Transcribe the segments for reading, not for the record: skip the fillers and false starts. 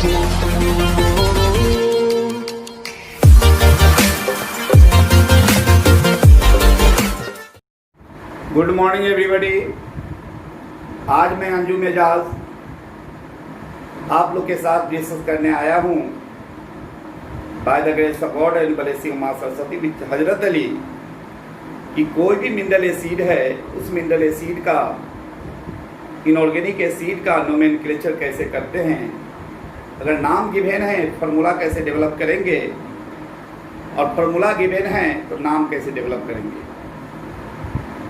Good morning everybody. आज मैं अंजुम एजाज आप लोग के साथ डिस्कस करने आया हूँ by the grace of God and blessing मां सरस्वती विद हजरत अली कि कोई भी मिनरल एसिड है उस मिनरल एसिड का इनऑर्गेनिक एसिड का नोमेनक्लेचर कैसे करते हैं। अगर नाम गिवन है फार्मूला कैसे डेवलप करेंगे और फार्मूला गिवन है तो नाम कैसे डेवलप करेंगे।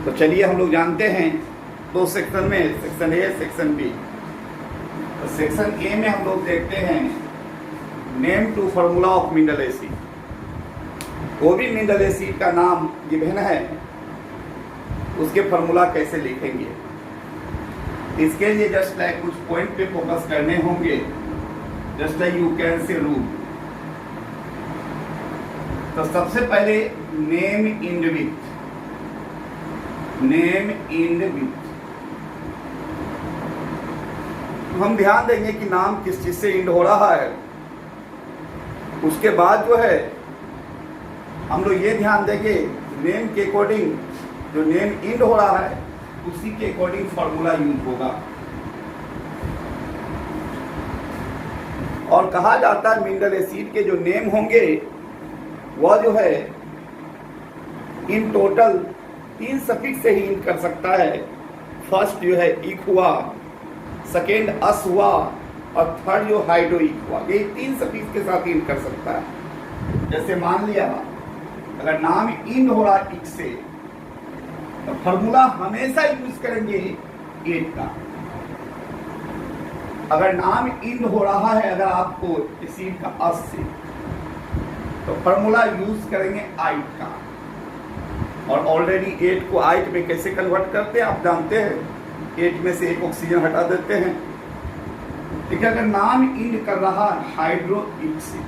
तो चलिए हम लोग जानते हैं दो सेक्शन में, सेक्शन ए सेक्शन बी। तो सेक्शन ए में हम लोग देखते हैं name to formula of mineral acid. कोई भी मिनरल एसिड का नाम गिवन है उसके फार्मूला कैसे लिखेंगे। इसके लिए जस्ट लाइक कुछ पॉइंट पे फोकस करने होंगे, just like you can say rule. तो सबसे पहले name in with, name in with हम ध्यान देंगे कि नाम किस चीज से इंड हो रहा है। उसके बाद जो है हम लोग ये ध्यान देंगे नेम के अकॉर्डिंग जो नेम इंड हो रहा है उसी के अकॉर्डिंग फार्मूला यूज होगा। और कहा जाता है मिनरल एसिड के जो नेम होंगे वह जो है इन टोटल 3 सफिक्स से ही इंड कर सकता है। फर्स्ट जो है इक हुआ, सेकेंड अस हुआ और थर्ड जो हाइड्रोइक हुआ। ये 3 सफिक्स के साथ इंड कर सकता है। जैसे मान लिया अगर नाम इंड हो रहा इक से तो फार्मूला हमेशा यूज करेंगे एट का। अगर नाम इंड हो रहा है अगर आपको एसिड का अस से तो फार्मूला यूज करेंगे आइट का। और ऑलरेडी 8 को 8 में कैसे कन्वर्ट करते हैं आप जानते हैं। 8 में से एक ऑक्सीजन हटा देते हैं। ठीक है, अगर नाम इंड कर रहा है हाइड्रोइक से,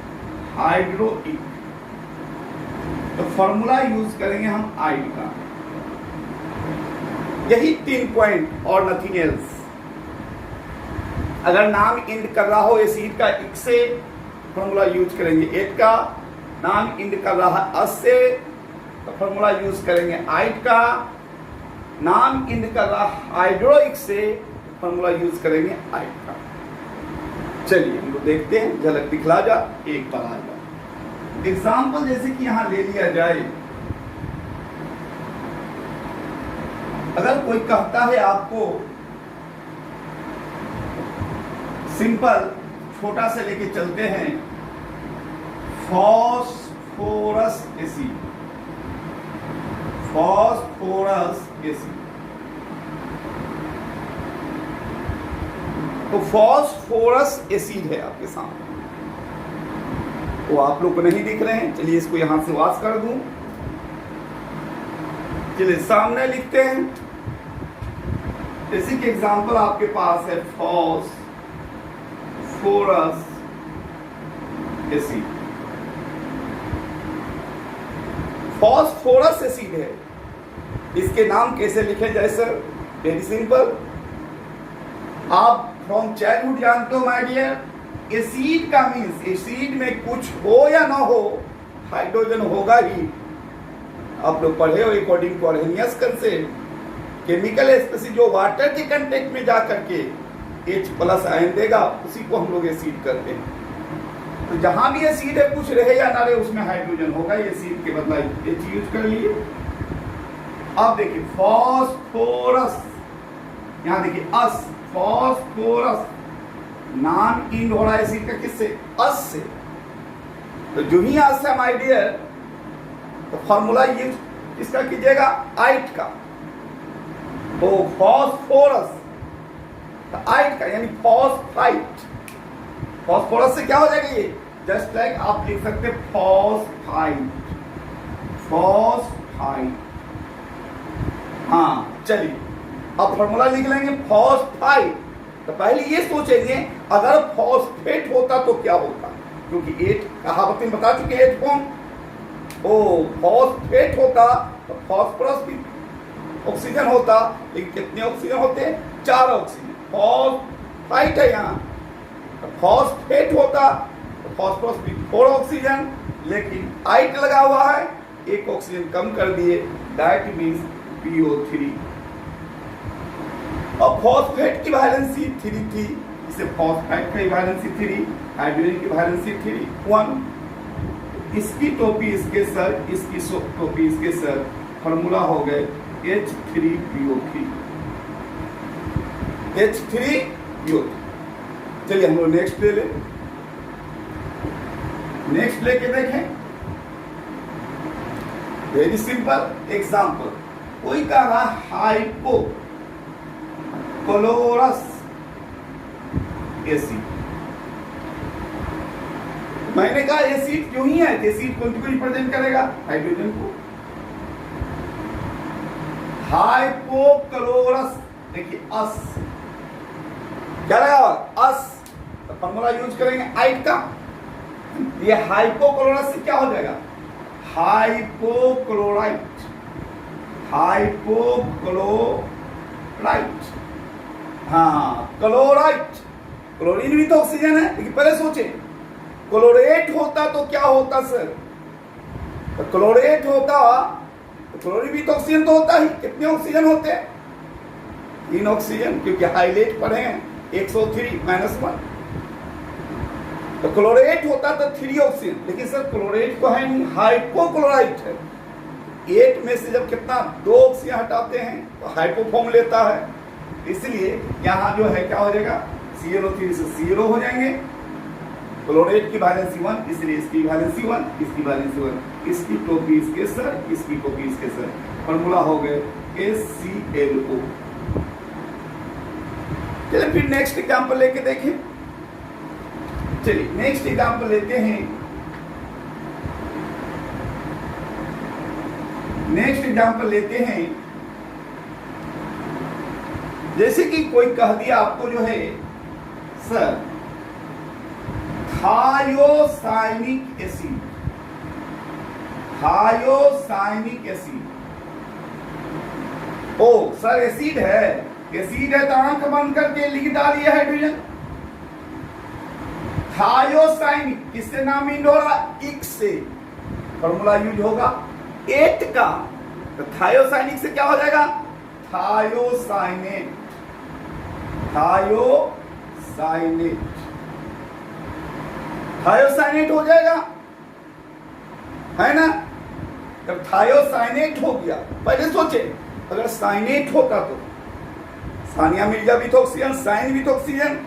हाइड्रोइक, तो फॉर्मूला यूज करेंगे हम आइड का। यही 3 पॉइंट और नथिंग एल्स। अगर नाम इंड कर रहा हो एसिड का इक से फॉर्मूला यूज करेंगे 8 का। नाम इंड कर रहा है अस से तो फॉर्मूला यूज करेंगे आइट का। नाम इंड कर रहा हाइड्रोइक से फॉर्मूला यूज करेंगे आइट का। चलिए हम लोग देखते हैं, झलक दिखला जा एक बार आ जा। एग्जाम्पल जैसे कि यहां ले लिया जाए, अगर कोई कहता है आपको सिंपल छोटा से लेके चलते हैं फॉस्फोरस एसिड, फॉस्फोरस एसिड। तो फॉस्फोरस एसिड है आपके सामने, वो आप लोग को नहीं दिख रहे हैं। चलिए इसको यहां से वाश कर दूं। चलिए सामने लिखते हैं। इसी के एग्जांपल आपके पास है फॉस्फोरस एसिड। फॉस्फोरस एसिड है, इसके नाम कैसे लिखे जाए सर? Very simple. आप फ्रॉम चाइल्डहुड जानते हो माय डियर, एसिड का मीन्स एसिड में कुछ हो या ना हो हाइड्रोजन होगा ही। आप लोग पढ़े हो according to Arrhenius concept, chemical species जो वाटर के कंटेक्ट में जा करके H+ आयन देगा उसी को हम लोग एसिड करते हैं। तो जहां भी एसिड है कुछ रहे या ना रहे उसमें हाइड्रोजन होगा। ये एसिड के बदला H यूज कर लिए। अब देखिए फॉस्फोरस, यहां देखिए अस, फॉस्फोरस नाम इंड हो रहा है एसिड का किससे? अस से। तो जो ही अस है माय डियर तो फॉर्मूला यूज इसका कीजिएगा आइट का। तो फॉस्फोरस तो आइट का यानी फॉस्फाइट। फॉस्फोरस से क्या हो जाएगा ये? जस्ट लाइक आप लिख सकते फॉस्फाइट, फॉस्फाइट। हाँ चलिए अब फॉर्मूला लिख लेंगे फॉस्फाइट। तो पहले ये सोचेंगे अगर फॉस्फेट होता तो क्या होता, क्योंकि 8 कहावत में बता चुके 8 फॉर्म। ओ फॉस्फेट होता तो फॉस्फोरस भी ऑक्सीजन होता, लेकिन कितने ऑक्सीजन होते हैं? 4 ऑक्सीजन। फॉस्फाइट है यहाँ तो फॉस्फेट होता तो फॉस्फोरस भी 4 ऑक्सीजन, लेकिन आइट लगा हुआ है, एक ऑक्सीजन कम कर दिए, दैट मीन्स PO3। और फॉस्फेट की वैलेंसी 3 थी, इसे फॉस्फेट की वैलेंसी 3, हाइड्रोजन की वैलेंसी 3 1। इसकी टोपी इसके सर, इसकी टोपी इसके सर, फार्मूला हो गए H3PO3, H3PO3। चलिए हम लोग नेक्स्ट ले लें, नेक्स्ट लेके देखें। वेरी सिंपल एग्जांपल, कोई कह रहा हाइपो क्लोरस एसिड। मैंने कहा एसिड क्यों ही है, एसिड कौन को रिप्रेजेंट करेगा, हाइड्रोजन को। हाइपोक्लोरस, देखिए अस क्या लगा, अस, तो फॉर्मूला यूज करेंगे आइट का। ये हाइपोक्लोरस से क्या हो जाएगा, हाइपोक्लोराइट, हाइपोक्लोराइट, हाँ क्लोराइट, क्लोरीन भी तो ऑक्सीजन है, लेकिन पहले सोचे क्लोरेट होता तो क्या होता सर, तो क्लोरेट होता तो क्लोरीन भी तो ऑक्सीजन तो होता ही। कितने ऑक्सीजन होते हैं, 3 ऑक्सीजन, क्योंकि हाईलाइट पढ़े हैं 103-1। तो क्लोरेट होता तो 3 ऑक्सीजन, लेकिन सर क्लोरेट तो है नहीं, हाइपोक्लोराइट है। 8 में से जब कितना 2 ऑक्सीजन हटाते हैं तो हाइपो फॉर्म लेता है, इसलिए यहाँ जो है क्या हो जाएगा, ClO3 से ClO हो जाएंगे। क्लोरेट की वैलेंसी 1, इसलिए इसकी वैलेंसी 1, इसकी वैलेंसी 1, इसकी टोपी इसके सर, इसकी टोपी इसके सर, फॉर्मूला हो गए HClO। चलिए फिर नेक्स्ट एग्जांपल लेके देखें। चलिए नेक्स्ट एग्जांपल लेते हैं, नेक्स्ट एग्जांपल लेते हैं। जैसे कि कोई कह दिया आपको जो है sir थायोसाइनिक acid, थायोसाइनिक acid. Oh sir acid है, एसिड है तो आंख बंद करके लिख डालिए हाइड्रोजन। थायोसाइनिक किससे नाम इंड हो रहा, इक से, फॉर्मूला यूज होगा 8 का, तो थायोसाइनिक से क्या हो जाएगा, थायोसाइनेट, थायोसाइनेट, थायोसाइनेट हो जाएगा, है ना। जब थायोसाइनेट हो गया, पहले सोचे अगर साइनेट होता तो सानिया मिर्जा भी तो ऑक्सीजन, साइन भी तो ऑक्सीजन,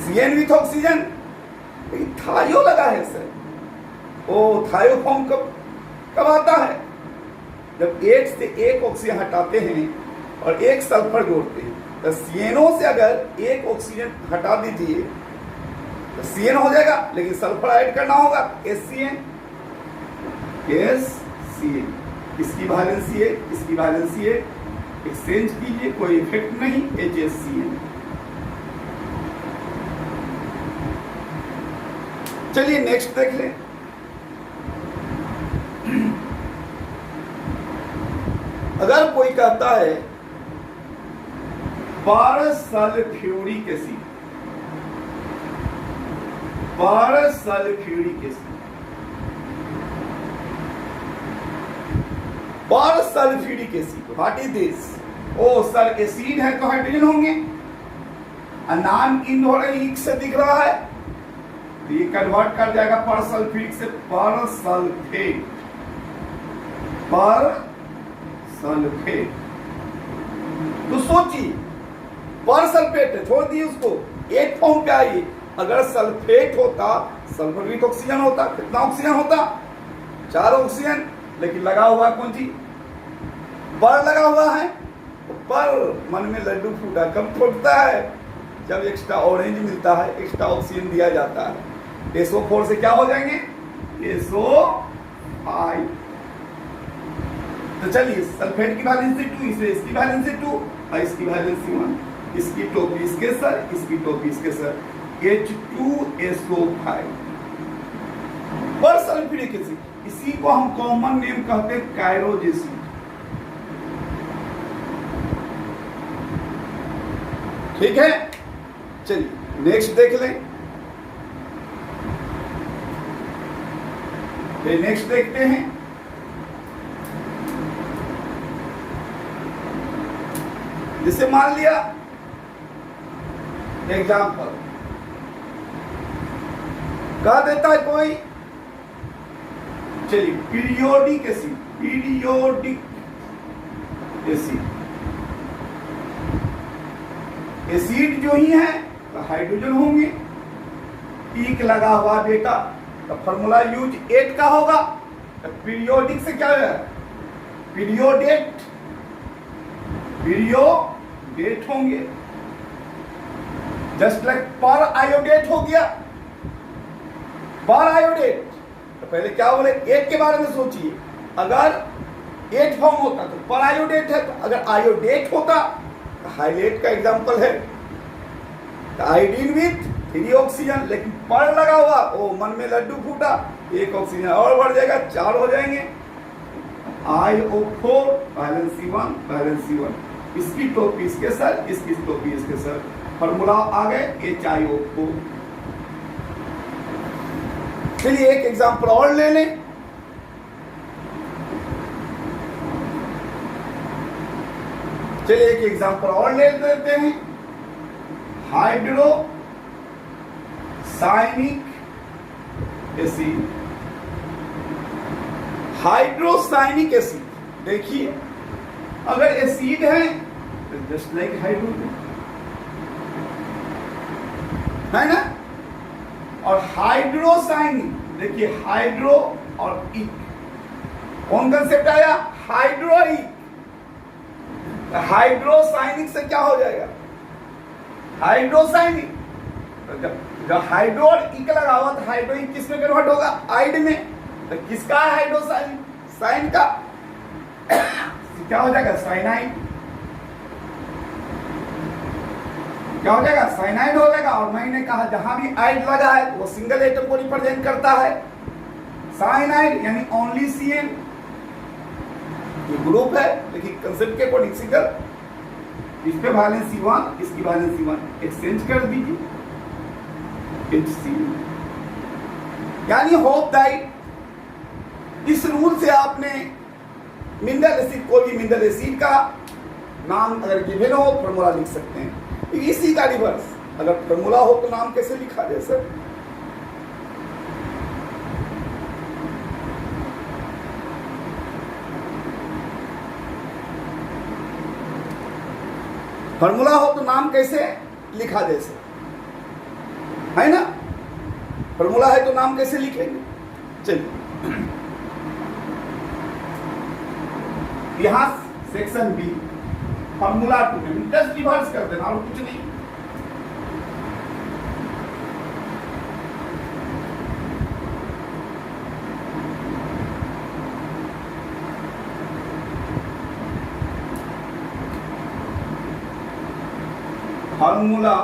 CN भी तो ऑक्सीजन, लेकिन थायो लगा है सर। ओ थायो फॉर्म कब आता है, जब 8 से 1 ऑक्सीजन हटाते हैं और 1 सल्फर जोड़ते हैं, तो CNO से अगर 1 ऑक्सीजन हटा दीजिए तो CN हो जाएगा, लेकिन सल्फर ऐड करना होगा SCN, इसकी वैलेंसी है, इसकी वैलेंसी है, एक्सचेंज कीजिए, कोई इफेक्ट नहीं, HCN। चलिए नेक्स्ट देख लें। अगर कोई कहता है persulphuric acid, persulphuric acid, persulphuric acid, what is this. Oh sir acid है तो हाइड्रोजन होंगे, नाम इन हो रहे एक से दिख रहा है, तो ये कन्वर्ट कर जाएगा परसल्फ्यूरिक से परसल्फेट, परसल्फेट। तो सोचिए परसल्फेट है, छोड़ दिए उसको, 8 फॉर्म पे आई। अगर सल्फेट होता, सल्फर भी तो ऑक्सीजन होता, कितना ऑक्सीजन होता, 4 ऑक्सीजन, लेकिन लगा हुआ कौन सी, पर लगा हुआ है। तो पर मन में लड्डू फूटा, कब फूटता है, जब एक्स्ट्रा ऑरेंज मिलता है, एक्स्ट्रा ऑक्सीजन दिया जाता है। SO4 से क्या हो जाएंगे, SO5। तो चलिए सल्फेट की वैलेंसी 2, इसलिए इसकी वैलेंसी 2 और इसकी वैलेंसी 1, इसकी टोपी इसके सर, इसकी टोपी इसके सर, H2SO5। परसल्फ्यूरिक एसिड, इसी को हम कॉमन नेम कहते हैं कायरोज एसिड। ठीक है, चलिए नेक्स्ट देख लें, नेक्स्ट देखते हैं। जैसे मान लिया एग्जाम्पल कह देता है कोई, चलिए periodic acid, periodic acid, acid जो ही है तो हाइड्रोजन होंगे, ईक लगा हुआ बेटा तो फॉर्मूला यूज 8 का होगा। तो पीरियोडिक से क्या है, पीरियोडेट, पीरियोडेट होंगे, जस्ट लाइक पर आयोडेट हो गया, पर आयोडेट। तो पहले क्या बोले, 8 के बारे में सोचिए, अगर 8 फॉर्म होता तो पर आयोडेट है, तो अगर आयोडेट होता तो हाइलेट का एग्जांपल है, तो आयोडीन विथ 3 ऑक्सीजन, लेकिन पर लगा हुआ, ओ मन में लड्डू फूटा, 1 ऑक्सीजन और बढ़ जाएगा, 4 हो जाएंगे, IO4 balance C1 balance C1, इसकी टोपी इसके सर, इसकी टोपी इसके सर, फॉर्मूला आ गए HiO4। चलिए एक एग्जांपल और ले लें, चलिए एक एग्जांपल और ले लेते हैं, हाइड्रोसाइनिक एसिड, हाइड्रोसाइनिक एसिड। देखिए अगर एसिड है तो जस्ट लाइक हाइड्रोजन है ना, और हाइड्रोसाइनिक, देखिए हाइड्रो और इक, कौन कंसेप्ट आया, हाइड्रोइक। हाइड्रोसाइनिक से क्या हो जाएगा, हाइड्रोसाइनिक, तो जब हाइड्रो और इक लगा हुआ तो हाइड्रोइक किस में कन्वर्ट होगा, आइड में। तो किसका है हाइड्रोसाइन, साइन का, क्या हो जाएगा, साइनाइड, क्या हो जाएगा, साइनाइड हो जाएगा। और मैंने कहा जहां भी आइड लगा है वो सिंगल एटम को रिप्रेजेंट करता है, साइनाइड यानी ओनली CN, ये ग्रुप है लेकिन कंसेप्ट के अकॉर्डिंग सिंगल, इस पे वैलेंस C1, इसकी वैलेंस C1 एक्सचेंज कर दीजिए, HCl, यानी होप दैट इस रूल से आपने मिनरल एसिड, कोई भी मिनरल एसिड का नाम अगर गिवन हो फॉर्मूला लिख सकते हैं। इसी का रिवर्स, अगर फॉर्मूला हो तो नाम कैसे लिखा जाए सर, फॉर्मूला हो तो नाम कैसे लिखा जाए सर, है ना, फॉर्मूला है तो नाम कैसे लिखेंगे। चलिए यहां सेक्शन बी फॉर्मूला 2 में जस्ट रिवर्स कर देना और कुछ नहीं। Formula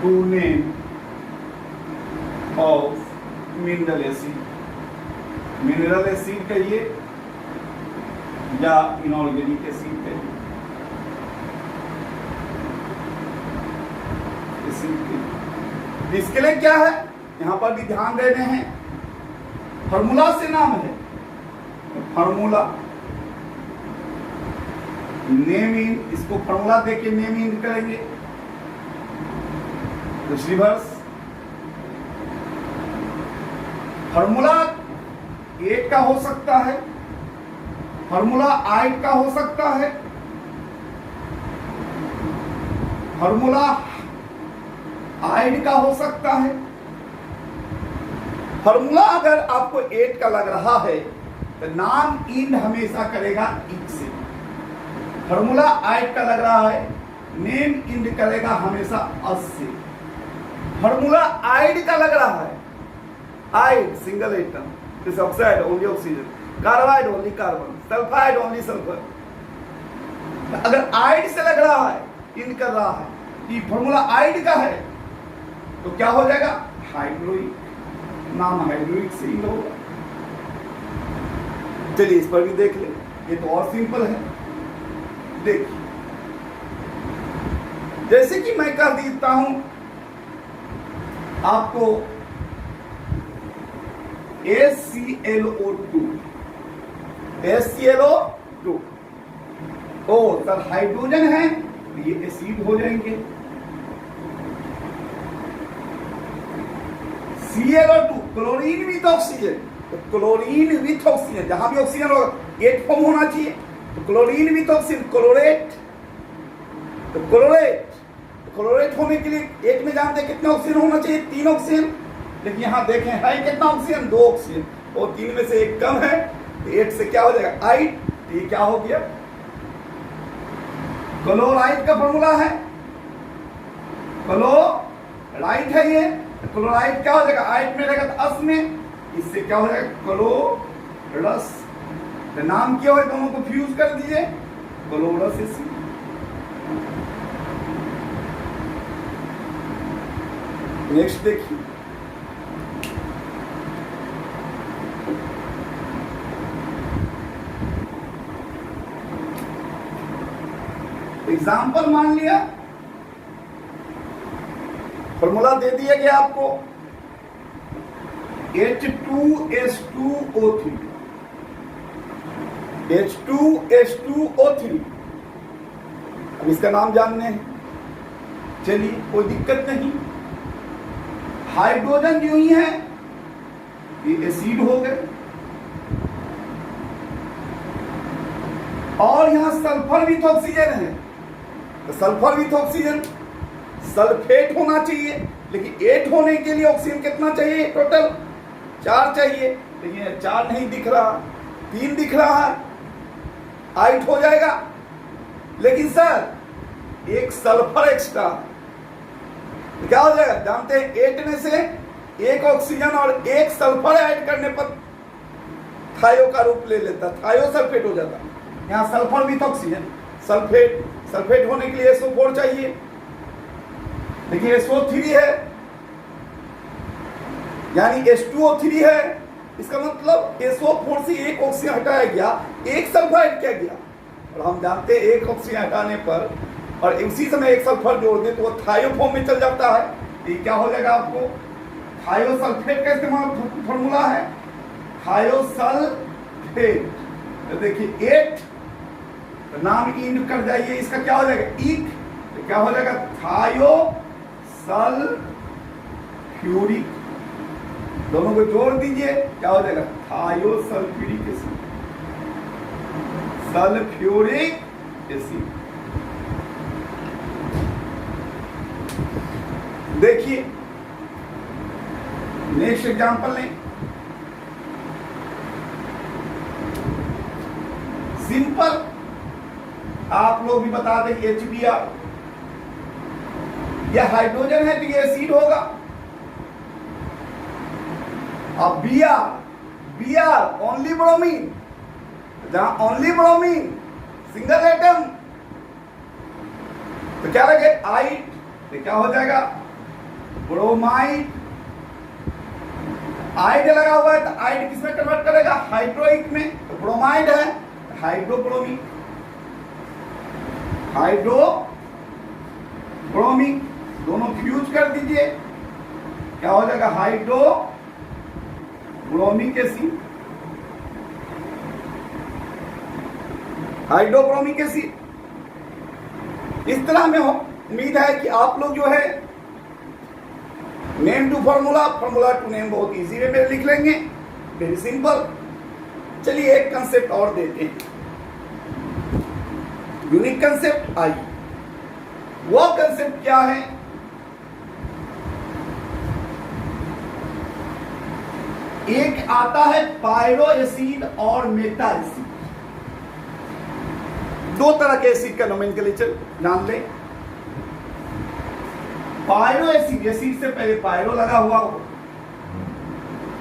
2 name of mineral acid, mineral acid कहिए या इनऑर्गेनिक एसिड कहिए, इसके लिए क्या है, यहां पर भी ध्यान दे रहे हैं, फॉर्मूला से नाम है, फॉर्मूला नेम इन, इसको फॉर्मूला देके नेम इन करेंगे, रिवर्स फॉर्मूला 8 का हो सकता है, फॉर्मूला 8 का हो सकता है, फॉर्मूला 8 का हो सकता है। फॉर्मूला अगर आपको 8 का लग रहा है तो नाम इन हमेशा करेगा इक से, फॉर्मूला 8 का लग रहा है नेम इंड करेगा हमेशा अस से, फॉर्मूला 8 का लग रहा है, ide single atom, this oxide only oxygen, carbide only carbon, sulphide only sulphur. अगर आइड से लग रहा है, इन कर रहा है, कि फॉर्मूला आइड का है तो क्या हो जाएगा, हाइड्रोइक, नाम हाइड्रोइक से ही होगा। चलिए इस पर भी देख ले, ये तो और सिंपल है। देखिए जैसे कि मैं कह देता हूं आपको HClO2 HClO2 ओ सर हाइड्रोजन है तो ये एसिड हो जाएंगे। Cl2 क्लोरीन विथ ऑक्सीजन, तो क्लोरीन विथ ऑक्सीजन, जहां भी ऑक्सीजन होगा 8 फॉर्म होना चाहिए, तो क्लोरीन विथ ऑक्सीजन क्लोरेट, तो क्लोरेट होने के लिए 8 में जानते हैं कितना ऑक्सीजन होना चाहिए, 3 ऑक्सीजन, लेकिन यहां देखें है कितना ऑक्सीजन, 2 ऑक्सीजन, और 3 में से एक कम है, तो 8 से क्या हो जाएगा आइट, तो ये क्या हो गया क्लोराइड का फॉर्मूला है, क्लोराइड है ये, क्लोराइड क्या हो जाएगा आइट में रहेगा तो अस में, इससे क्या हो जाएगा क्लोरस, तो नाम क्या है दोनों को फ्यूज कर दीजिए क्लोरस एसिड। नेक्स्ट देखिए एग्जाम्पल मान लिया, फॉर्मूला दे दिया गया आपको H2S2O3, H2S2O3, अब इसका नाम जानने हैं, चलिए कोई दिक्कत नहीं, हाइड्रोजन जो ही है ये एसिड हो गए, और यहां सल्फर विथ ऑक्सीजन है, तो सल्फर विथ ऑक्सीजन सल्फेट होना चाहिए, लेकिन 8 होने के लिए ऑक्सीजन कितना चाहिए टोटल 4 चाहिए, लेकिन 4 नहीं दिख रहा, 3 दिख रहा है, 8 हो जाएगा, लेकिन सर एक सल्फर एक्स्ट्रा, तो क्या हो जाएगा जानते हैं 8 में से एक ऑक्सीजन और एक सल्फर ऐड करने पर थायो का रूप ले लेता, थायो सल्फेट हो जाता, यहाँ सल्फर विथ ऑक्सीजन सल्फेट होने के लिए SO4 चाहिए, देखिए SO3 है, यानी H2O3 है, इसका मतलब SO4 से एक ऑक्सीजन हटाया गया, एक सल्फर ऐड किया गया, और हम जानते हैं एक ऑक्सीजन हटाने पर और उसी समय एक सल्फर जोड़ दे तो वो थायो फॉर्म में चल जाता है, ये क्या हो जाएगा आपको थायो सल्फेट का इस्तेमाल फॉर्मूला है थायो सल्फेट, तो देखिए 8 तो नाम इन कर जाइए, इसका क्या हो जाएगा ईक, तो क्या हो जाएगा थायो सल्फ्यूरिक, दोनों को जोड़ दीजिए क्या हो जाएगा थायो सल्फ्यूरिक एसिड, सल्फ्यूरिक एसिड। देखिए नेक्स्ट एग्जांपल लें, सिंपल आप लोग भी बता दें HBr, यह हाइड्रोजन है तो ये एसिड होगा, अब Br ओनली ब्रोमीन, जहां ओनली ब्रोमीन सिंगल एटम तो क्या लगे आइट, तो क्या हो जाएगा ब्रोमाइड, आइड लगा हुआ है तो आइड किसमें कन्वर्ट करेगा हाइड्रोइक में, तो ब्रोमाइड है हाइड्रोब्रोमिक, हाइड्रोब्रोमिक दोनों फ्यूज कर दीजिए क्या हो जाएगा हाइड्रोब्रोमिक एसिड, हाइड्रोब्रोमिक एसिड। इस तरह में हो उम्मीद है कि आप लोग जो है name to formula to name बहुत इजी वे में लिख लेंगे, वेरी सिंपल। चलिए एक कंसेप्ट और देते हैं, यूनिक कंसेप्ट आई, वो कंसेप्ट क्या है, एक आता है पायरो एसिड और मेटा एसिड, दो तरह के एसिड का नोमेनक्लेचर जान लें। पायरो एसिड, एसिड से पहले पायरो लगा हुआ हो,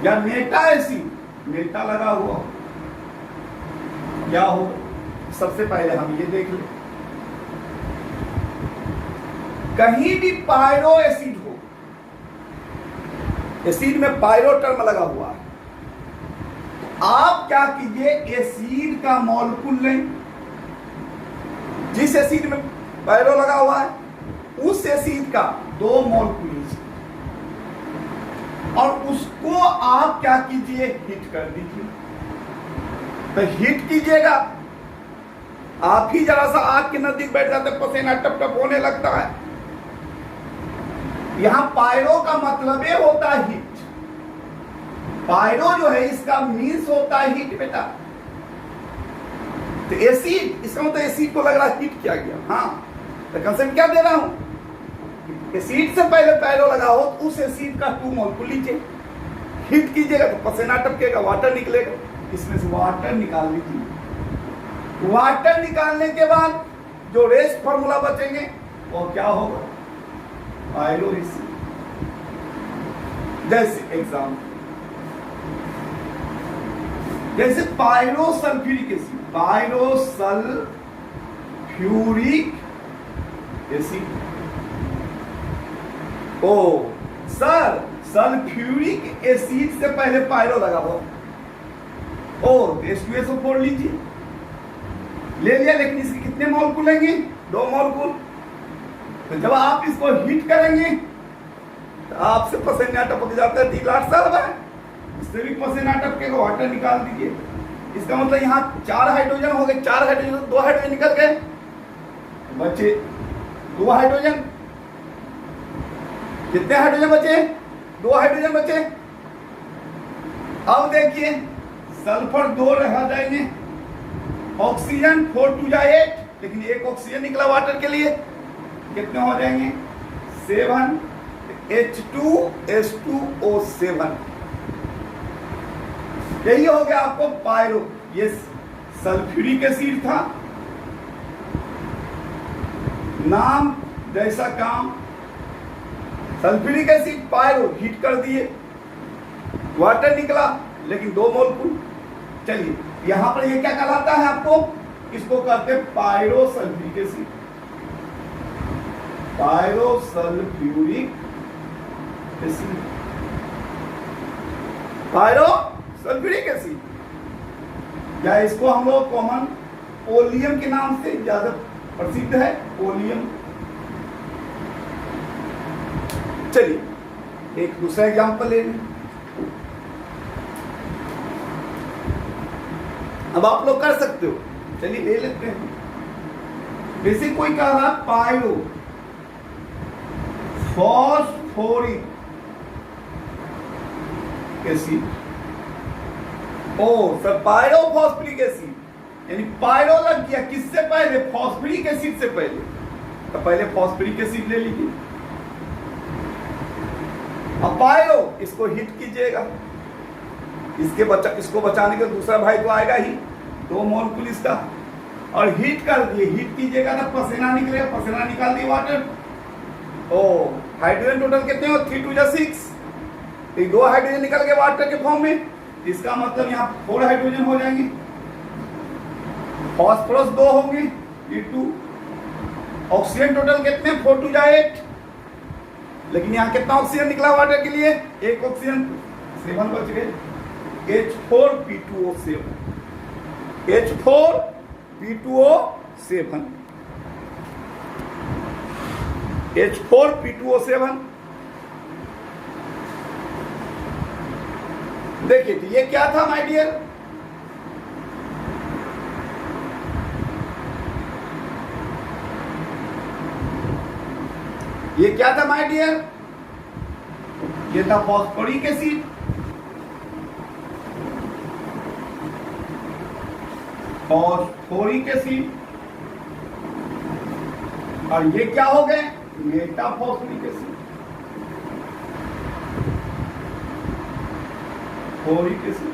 या मेटा एसिड मेटा लगा हुआ हो, क्या हो सबसे पहले हम ये देख लें, कहीं भी पायरो एसिड हो, एसिड में पायरो टर्म लगा हुआ है, तो आप क्या कीजिए एसिड का मॉलिक्यूल लें, जिस एसिड में पायरो लगा हुआ है उस एसिड का 2 मोल और उसको आप क्या कीजिए, हीट कर दीजिए। तो हीट कीजिएगा, आप ही जरा सा आग के नजदीक बैठ जाते, पसीना टप टप होने लगता है। यहां पायरो का मतलब ये होता है हीट। पायरो जो है इसका मीन्स होता है हीट बेटा। तो एसिड, इसका मतलब एसिड को लग रहा है हीट किया गया। हाँ, तो कंसेप्ट क्या दे रहा हूं, एसिड से पहले पायरो लगा हो तो उस एसिड का 2 मोल को लीजिए, हीट कीजिएगा तो पसीना टपकेगा, वाटर निकलेगा, इसमें से वाटर निकाल लीजिए। वाटर निकालने के बाद जो रेस्ट फार्मूला बचेंगे वो क्या होगा, पायरो एसिड। जैसे एग्जाम्पल, जैसे pyro sulphuric acid, pyro sulphuric acid. Oh sir, sulphuric acid से पहले पायरो लगा हुआ, और H2SO4 लीजिए, ले लिया, लेकिन इसके कितने मॉलिक्यूल लेंगे, 2 मॉलिक्यूल। तो जब आप इसको हीट करेंगे तो आपसे पसीना टपक जाता है, 3 लाख साल है, इससे भी पसीना टपकेगा, वाटर निकाल दीजिए। इसका मतलब यहाँ 4 हाइड्रोजन हो गए, 4 हाइड्रोजन, 2 हाइड्रोजन निकल गए, बचे 2 हाइड्रोजन। कितने हाइड्रोजन बचे, 2 हाइड्रोजन बचे। अब देखिए सल्फर 2 रह जाएंगे, ऑक्सीजन 4 2 जा 8, लेकिन एक ऑक्सीजन निकला वाटर के लिए, कितने हो जाएंगे 7, H2SO7। यही हो गया आपको पायरो। ये सल्फ्यूरिक एसिड था, नाम जैसा काम, सल्फ्यूरिक एसिड पायरो, हीट कर दिए, वाटर निकला, लेकिन 2 मोल। चलिए यहां पर ये क्या कहलाता है आपको, इसको कहते हैं pyro sulphuric acid, pyro sulphuric acid, pyro sulphuric acid. या इसको हम लोग कॉमन ओलियम के नाम से ज्यादा प्रसिद्ध है, ओलियम। चलिए एक दूसरा एग्जांपल ले लें। अब आप लोग कर सकते हो, चलिए ले लेते हैं। जैसे कोई कह रहा pyro phosphoric acid, oh sir pyro phosphoric acid, यानी पायरो लग गया किससे पहले, फॉस्फोरिक एसिड से पहले। तो पहले फॉस्फोरिक एसिड ले लीजिए, अब पायरो इसको हिट कीजिएगा, इसको बचाने के दूसरा भाई तो आएगा ही, 2 मोल इसका, और हीट कर दिए, हीट कीजिएगा तो पसीना निकलेगा, पसीना निकाल दिए, वाटर। ओ हाइड्रोजन टोटल कितने हो, 3 2 जा 6, 2 हाइड्रोजन निकल गए वाटर के फॉर्म में, इसका मतलब यहाँ 4 हाइड्रोजन हो जाएंगे, फॉस्फोरस 2 होंगे, ये 2, ऑक्सीजन टोटल कितने, 4 2 जा 8, लेकिन यहाँ कितना ऑक्सीजन निकला वाटर के लिए, 1 ऑक्सीजन, 7 बच गए, H4P2O7, H4P2O7, H4P2O7। देखिए तो ये क्या था माय डियर, ये क्या था माय डियर, ये था फॉस्फोरिक एसिड, फॉस्फोरिक एसिड, और ये क्या हो गए, मेटाफॉस्फोरिक एसिड, फॉस्फोरिक एसिड।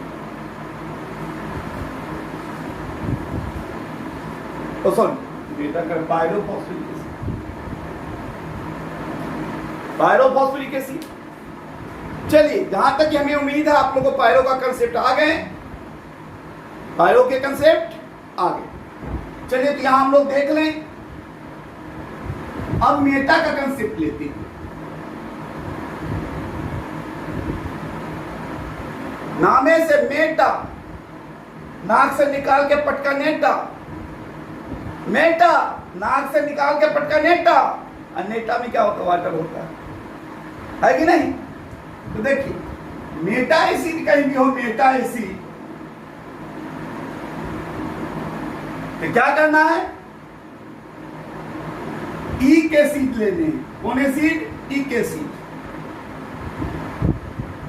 तो सॉरी बेटा कर पायरोफॉस्फोरिक एसिड, पायरोफॉस्फोरिक एसिड। चलिए जहां तक हमें उम्मीद है आप लोगों को पायरो का कंसेप्ट आ गए, पायरो के कंसेप्ट आ गए। चलिए तो यहां हम लोग देख लें, अब मेटा का कंसेप्ट लेते हैं। नामे से मेटा, नाक से निकाल के पटका नेटा, मेटा नाक से निकाल के पटका नेटा, और नेटा में क्या होता है, वाटर होता है कि नहीं। तो देखिए मेटा एसिड कहीं भी हो, मेटा एसिड, तो क्या करना है, इक एसिड लेने हैं। कौन एसिड, इक एसिड,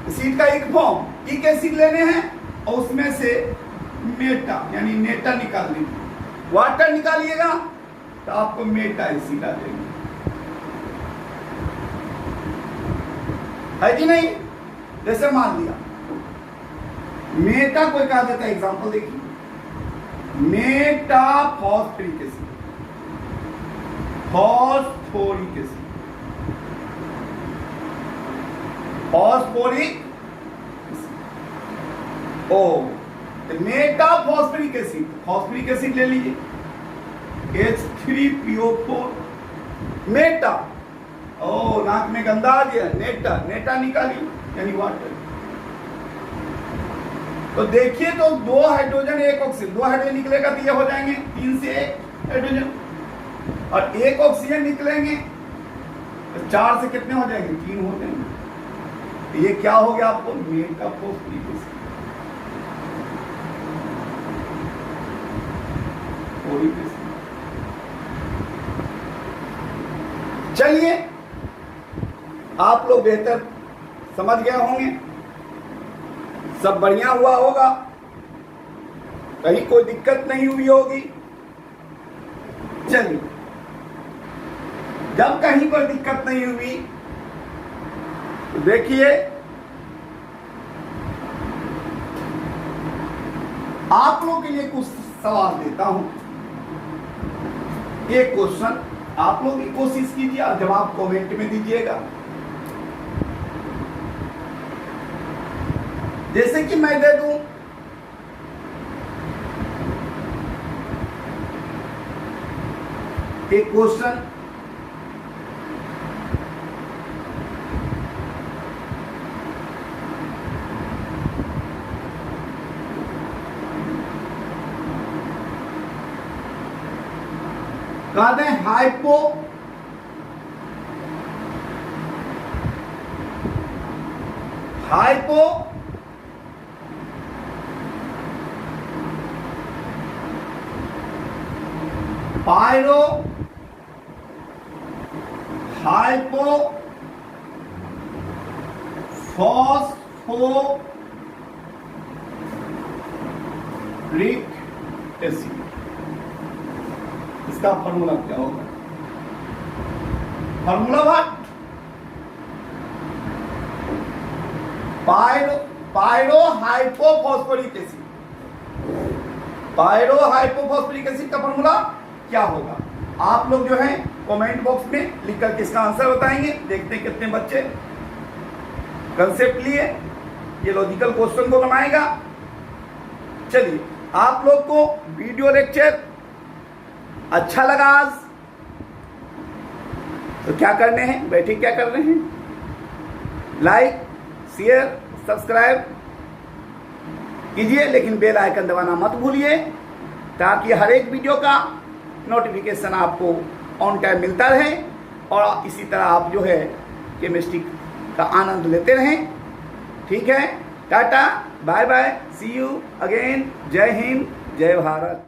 एसिड का एक फॉर्म इक एसिड लेने हैं और उसमें से मेटा यानी नेटा निकाल लेंगे। वाटर निकालिएगा तो आपको मेटा एसिड आ जाएगी, है कि नहीं। जैसे मान लिया मेटा कोई कहा देता है, एग्जांपल देखिए, meta phosphoric acid, phosphoric acid, phosphoric oh, meta phosphoric acid, phosphoric acid ले लीजिए, H3PO4 मेटा, ओ नाक में गंदा आ गया, नेटा, नेटा निकाली यानी वाटर। तो देखिए तो 2 हाइड्रोजन 1 ऑक्सीजन, 2 हाइड्रोजन निकलेगा तो ये हो जाएंगे 3 से 1 हाइड्रोजन, और 1 ऑक्सीजन निकलेंगे तो 4 से कितने हो जाएंगे, 3 हो जाएंगे। तो ये क्या हो गया आपको, मेटा फॉस्फोरिक एसिड। चलिए आप लोग बेहतर समझ गए होंगे, सब बढ़िया हुआ होगा, कहीं कोई दिक्कत नहीं हुई होगी। चलिए जब कहीं कोई दिक्कत नहीं हुई तो देखिए आप लोगों के लिए कुछ सवाल देता हूं, एक क्वेश्चन आप लोग भी कोशिश कीजिए और जवाब कमेंट में दीजिएगा। जैसे कि मैं दे दूं, एक क्वेश्चन, कहते हैं hypo pyro hypo phosphoric acid, इसका फॉर्मूला क्या होगा, formula what, pyro hypophosphoric acid, pyro hypophosphoric acid का फॉर्मूला क्या होगा। आप लोग जो है कमेंट बॉक्स में लिखकर किसका आंसर बताएंगे, देखते हैं कितने बच्चे कंसेप्ट लिए ये लॉजिकल क्वेश्चन को बनाएगा। चलिए आप लोग को वीडियो लेक्चर अच्छा लगा आज, तो क्या करने हैं, बैठे क्या कर रहे हैं, लाइक शेयर सब्सक्राइब कीजिए, लेकिन बेल आइकन दबाना मत भूलिए, ताकि हर एक वीडियो का नोटिफिकेशन आपको ऑन टाइम मिलता रहे और इसी तरह आप जो है केमिस्ट्री का आनंद लेते रहें। ठीक है, tata bye bye, see you again, जय हिंद जय भारत।